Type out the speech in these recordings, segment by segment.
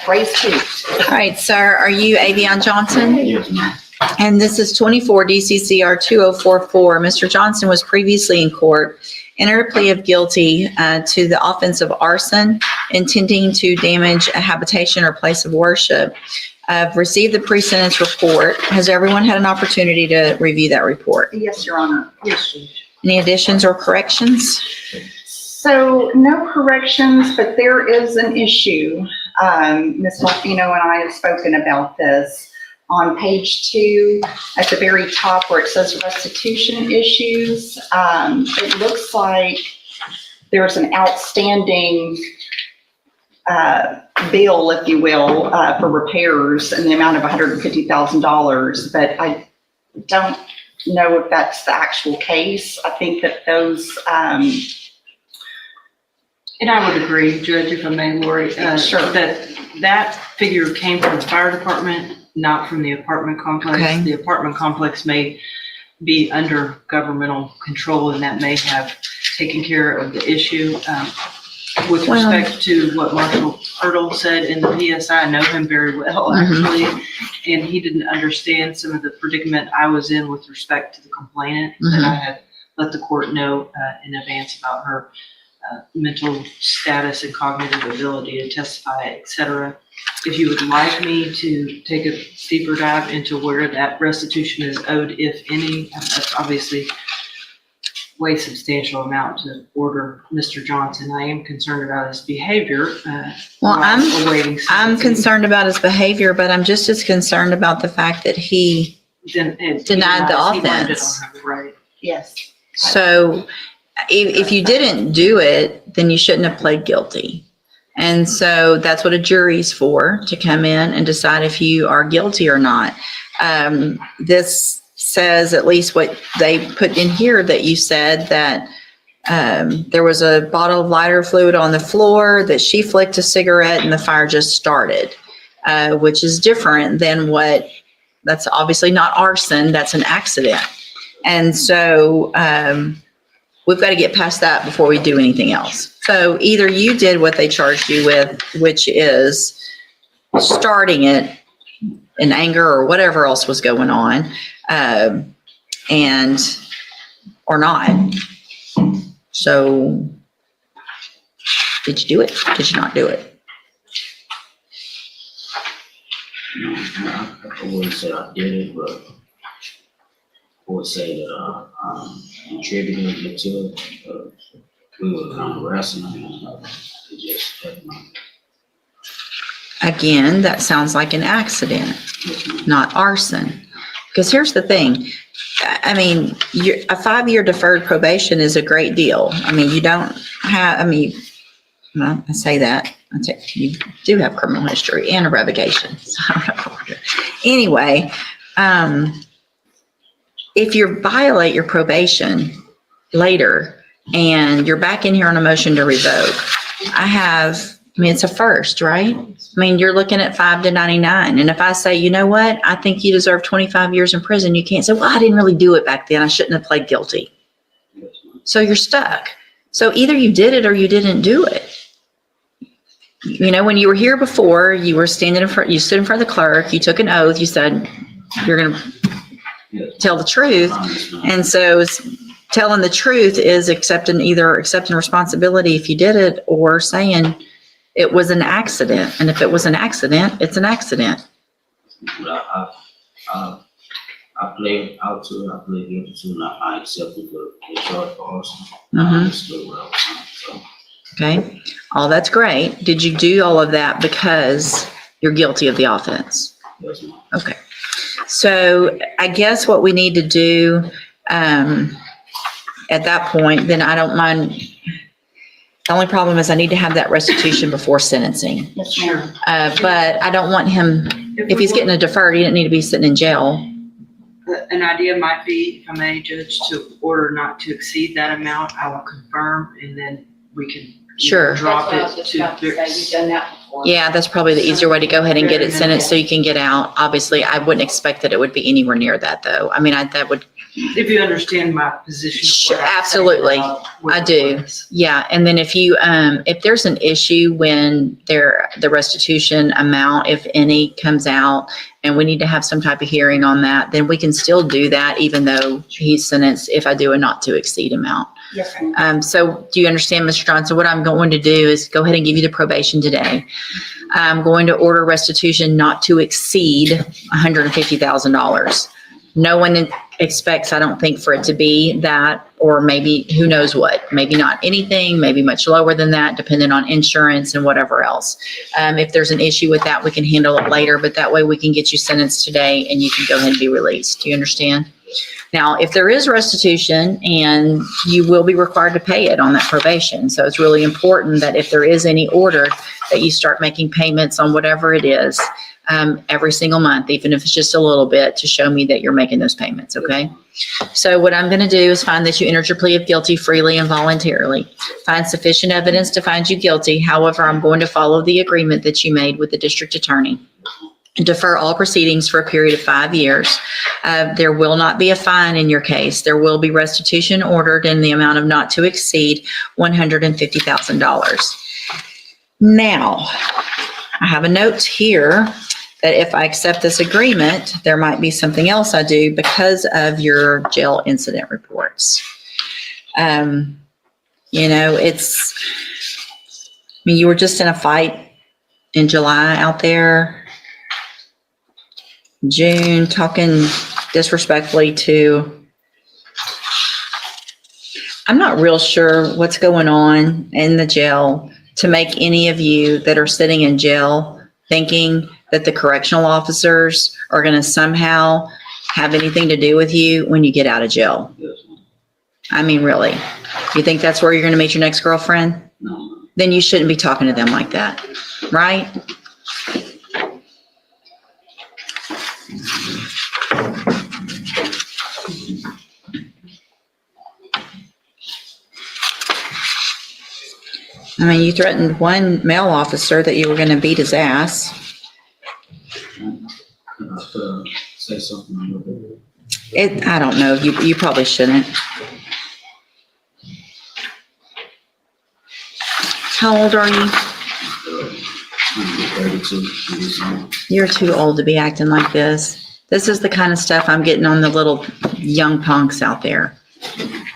Raise two. All right, sir, are you Avion Johnson? Yes, ma'am. And this is 24 DCCR 2044. Mr. Johnson was previously in court, entered a plea of guilty to the offense of arson, intending to damage a habitation or place of worship. I've received the pre-sentence report. Has everyone had an opportunity to review that report? Yes, Your Honor. Yes, Judge. Any additions or corrections? So no corrections, but there is an issue. Ms. Malfino and I have spoken about this. On page 2, at the very top where it says restitution issues, it looks like there's an outstanding bill, if you will, for repairs in the amount of $150,000, but I don't know if that's the actual case. I think that those, And I would agree, Judge, if I may, Lori, Sure. that figure came from the fire department, not from the apartment complex. Okay. The apartment complex may be under governmental control, and that may have taken care of the issue. With Well- respect to what Marshall Hurdle said in the PSI, I know him very well, actually, and he didn't understand some of the predicament I was in with respect to the complainant, that I had let the court know in advance about her mental status and cognitive ability to testify, et cetera. If you would like me to take a deeper dive into where that restitution is owed, if any, that's obviously way substantial amount to order Mr. Johnson. I am concerned about his behavior. Well, I'm awaiting sentencing. concerned about his behavior, but I'm just as concerned about the fact that he, Denied the Denied the offense. offense. Right. yes. so if you didn't do it, then you shouldn't have pled guilty. And so that's what a jury's for, to come in and decide if you are guilty or not. This says, at least what they put in here, that you said that there was a bottle of lighter fluid on the floor, that she flicked a cigarette and the fire just started, which is different than that's obviously not arson, that's an accident. And so we've got to get past that before we do anything else. So either you did what they charged you with, which is starting it in anger or whatever else was going on, or not. So did you do it? Did you not do it? I wouldn't say I did it, but I would say that contributed it to it. We were kind of wrestling, and it just happened. Again, that sounds like an accident, not arson. Because here's the thing. I mean, a 5-year deferred probation is a great deal. I mean, you don't have, well, I say that. You do have criminal history and a revocation. So I don't know. Anyway, if you violate your probation later and you're back in here on a motion to revoke, it's a first, right? I mean, you're looking at 5 to 99. And if I say, you know what, I think you deserve 25 years in prison, you can't say, well, I didn't really do it back then. I shouldn't have pled guilty. So you're stuck. So either you did it or you didn't do it. You know, when you were here before, you were standing in front, you stood in front of the clerk, you took an oath, you said, you're going to tell the truth. And so telling the truth is accepting responsibility if you did it, or saying it was an accident. And if it was an accident, it's an accident. But I played out to it. I played guilty to it. And I accepted the charge for arson. I understood what I was saying. So. Okay. All that's great. Did you do all of that because you're guilty of the offense? Yes, ma'am. Okay. So I guess what we need to do at that point, then I don't mind. The only problem is I need to have that restitution before sentencing. Yes, ma'am. But I don't want him, if he's getting a deferred, he didn't need to be sitting in jail. An idea might be, if I may, Judge, to order not to exceed that amount. I will confirm, and then we can Sure. drop That's what I was it just to. about to say. You've done that before. Yeah, that's probably the easier way to go ahead and get it sentenced so you can get out. Obviously, I wouldn't expect that it would be anywhere near that, though. I mean, that would If you understand my position. Sure, what I'm saying absolutely. about where I the do. place. Yeah, and then if you, if there's an issue when the restitution amount, if any, comes out, and we need to have some type of hearing on that, then we can still do that even though he's sentenced if I do a not to exceed amount. Yes, ma'am. So do you understand, Mr. Johnson? What I'm going to do is go ahead and give you the probation today. I'm going to order restitution not to exceed $150,000. No one expects, I don't think, for it to be that, or maybe who knows what, maybe not anything, maybe much lower than that, depending on insurance and whatever else. If there's an issue with that, we can handle it later, but that way we can get you sentenced today and you can go ahead and be released. Do you understand? Now, if there is restitution, and you will be required to pay it on that probation. So it's really important that if there is any order, that you start making payments on whatever it is every single month, even if it's just a little bit, to show me that you're making those payments, okay? So what I'm going to do is find that you entered your plea of guilty freely and voluntarily. Find sufficient evidence to find you guilty. However, I'm going to follow the agreement that you made with the district attorney. Defer all proceedings for a period of 5 years. There will not be a fine in your case. There will be restitution ordered in the amount of not to exceed $150,000. Now, I have a note here that if I accept this agreement, there might be something else I do because of your jail incident reports. You know, I mean, you were just in a fight in July out there. June, talking disrespectfully to, I'm not real sure what's going on in the jail to make any of you that are sitting in jail thinking that the correctional officers are going to somehow have anything to do with you when you get out of jail. Yes, ma'am. I mean, really? You think that's where you're going to meet your next girlfriend? No, Then you shouldn't be talking to them like that, right? I mean, you threatened one male officer that you were going to beat his ass. say something about it. I don't know. You probably shouldn't. How old are you? 32, 37. You're too old to be acting like this. This is the kind of stuff I'm getting on the little young punks out there.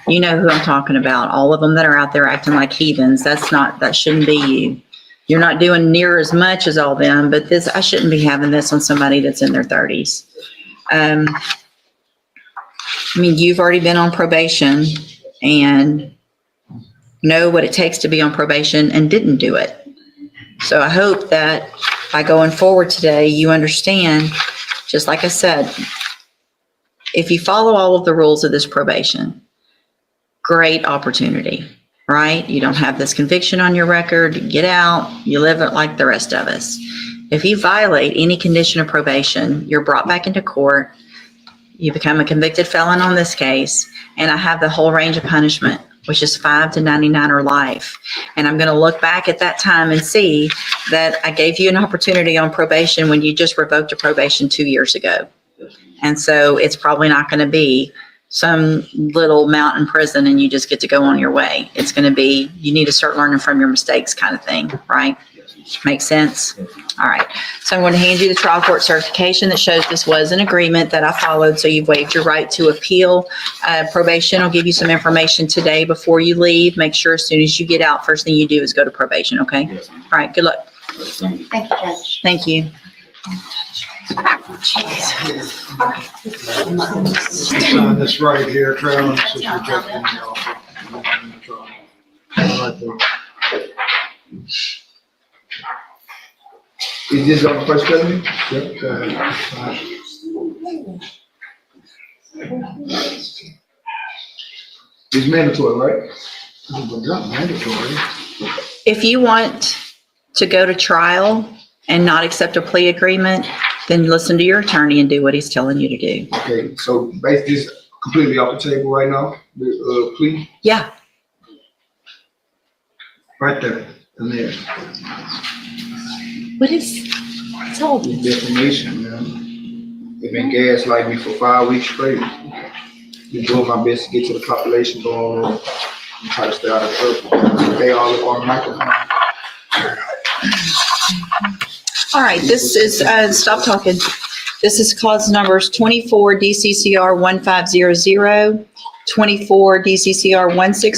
You know who I'm talking about. All of them that are out there acting like heathens. That shouldn't be you. You're not doing near as much as all them, but I shouldn't be having this on somebody that's in their 30s. I mean, you've already been on probation and know what it takes to be on probation and didn't do it. So I hope that by going forward today, you understand, just like I said, if you follow all of the rules of this probation, great opportunity, right? You don't have this conviction on your record, you get out, you live it like the rest of us. If you violate any condition of probation, you're brought back into court, you become a convicted felon on this case, and I have the whole range of punishment, which is 5 to 99 or life. And I'm going to look back at that time and see that I gave you an opportunity on probation when you just revoked a probation 2 years ago. And so it's probably not going to be some little mountain prison and you just get to go on your way. It's going to be, you need to start learning from your mistakes kind of thing, right? Makes sense? All right. So I'm going to hand you the trial court certification that shows this was an agreement that I followed. So you've waived your right to appeal. Probation will give you some information today before you leave. Make sure as soon as you get out, first thing you do is go to probation, okay? Yes, ma'am. All right. Good luck. Thank you. Thank you, Judge. Thank you. Sign this right here, Travis, is rejecting the offer. Right there. Is this on the first president? Yep, go ahead. It's mandatory, right? But not mandatory. If you want to go to trial and not accept a plea agreement, then listen to your attorney and do what he's telling you to do. Okay, so basically it's completely off the table right now, the plea, Yeah. Right there, and there. What's all this? defamation, man. They've been gaslighting me for 5 weeks straight. Been doing my best to get to the population going on and try to stay out of trouble. They all up on the microphone. All right, this is, stop talking. This is cause numbers 24 DCCR 1500, 24 DCCR 16.